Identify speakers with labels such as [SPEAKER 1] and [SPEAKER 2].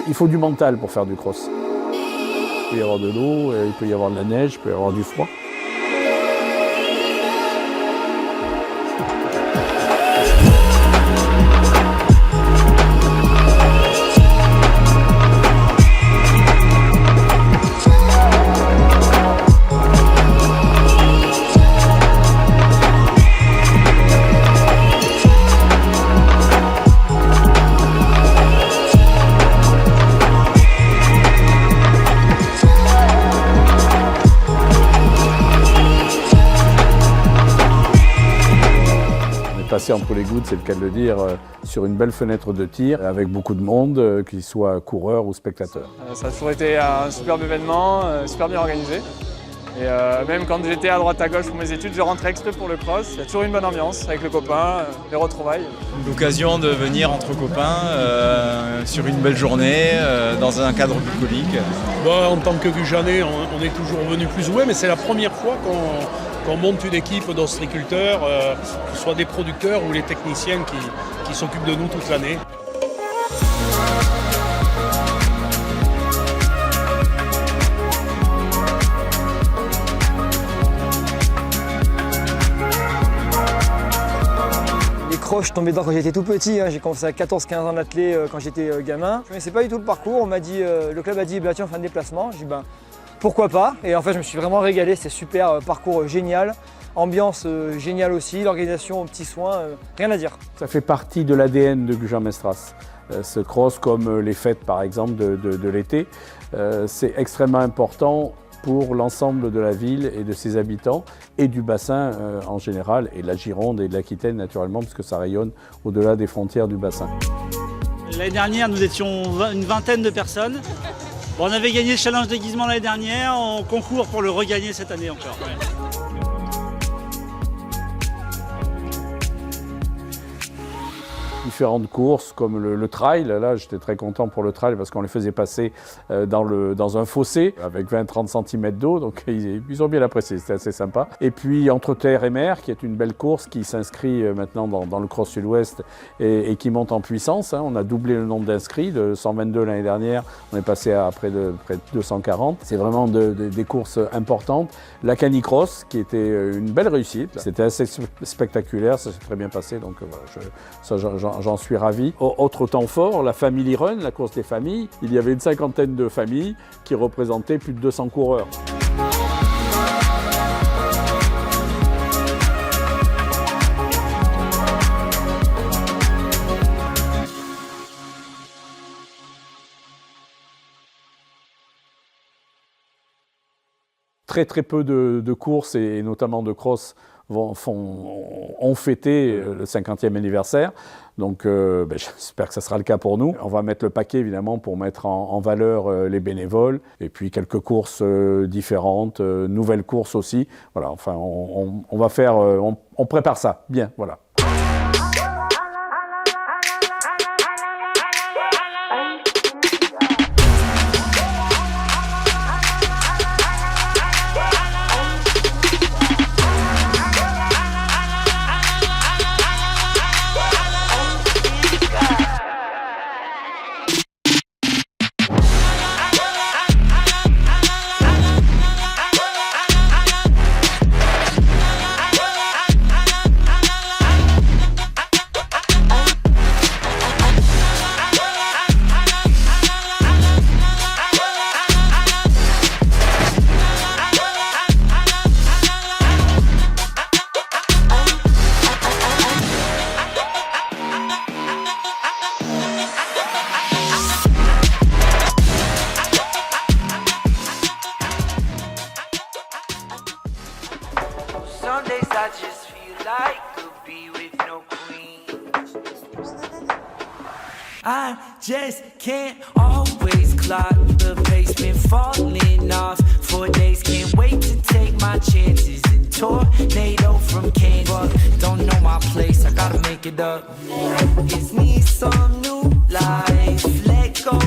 [SPEAKER 1] Il faut du mental pour faire du cross. Il peut y avoir de l'eau, il peut y avoir de la neige, il peut y avoir du froid. Passer entre les gouttes, c'est le cas de le dire, sur une belle fenêtre de tir avec beaucoup de monde, qu'ils soient coureurs ou spectateurs.
[SPEAKER 2] Ça a toujours été un superbe événement, super bien organisé. Et même quand j'étais à droite à gauche pour mes études, je rentrais exprès pour le cross. Il y a toujours une bonne ambiance avec le copain, les retrouvailles.
[SPEAKER 3] L'occasion de venir entre copains sur une belle journée, dans un cadre bucolique.
[SPEAKER 4] Bon, en tant que Gujanais, on est toujours venu plus ou moins, mais c'est la première fois qu'on monte une équipe d'ostréiculteurs, que ce soit des producteurs ou les techniciens qui s'occupent de nous toute l'année.
[SPEAKER 5] Les croches, je tombais dedans quand j'étais tout petit, hein. J'ai commencé à 14-15 ans d'athlé quand j'étais gamin. Je ne connaissais pas du tout le parcours, on m'a dit, le club a dit bah, tiens on fait un déplacement. J'ai dit ben, pourquoi pas, et en fait je me suis vraiment régalé, c'est super, parcours génial, ambiance géniale aussi, l'organisation aux petits soins, rien à dire.
[SPEAKER 1] Ça fait partie de l'ADN de Gujan-Mestras. Ce cross comme les fêtes par exemple de l'été, c'est extrêmement important pour l'ensemble de la ville et de ses habitants et du bassin en général, et de la Gironde et de l'Aquitaine naturellement, parce que ça rayonne au-delà des frontières du bassin.
[SPEAKER 6] L'année dernière, nous étions une vingtaine de personnes. Bon, on avait gagné le challenge déguisement l'année dernière, on concourt pour le regagner cette année encore. Ouais.
[SPEAKER 1] Différentes courses comme le trail, là j'étais très content pour le trail parce qu'on les faisait passer dans un fossé avec 20-30 cm d'eau, donc ils ont bien apprécié, c'était assez sympa. Et puis Entre terre et mer, qui est une belle course qui s'inscrit maintenant dans le Cross Sud-Ouest et qui monte en puissance, hein. On a doublé le nombre d'inscrits, de 122 l'année dernière, on est passé à près de 240. C'est vraiment des courses importantes. La Canicross qui était une belle réussite, c'était assez spectaculaire, ça s'est très bien passé, donc voilà, j'en suis ravi. Autre temps fort, la Family Run, la course des familles. Il y avait une cinquantaine de familles qui représentaient plus de 200 coureurs. Très peu de courses et notamment de cross ont fêté le 50e anniversaire. Donc j'espère que ça sera le cas pour nous. On va mettre le paquet évidemment pour mettre en valeur les bénévoles et puis quelques courses différentes, nouvelles courses aussi. Voilà, enfin on va faire, on prépare ça bien, voilà.
[SPEAKER 7] Some days I just feel like could be with no queen. I just can't always clock the pace, been falling off for days. Can't wait to take my chances and tornado from Canes. But don't know my place, I gotta make it up. It's me some new life, let go.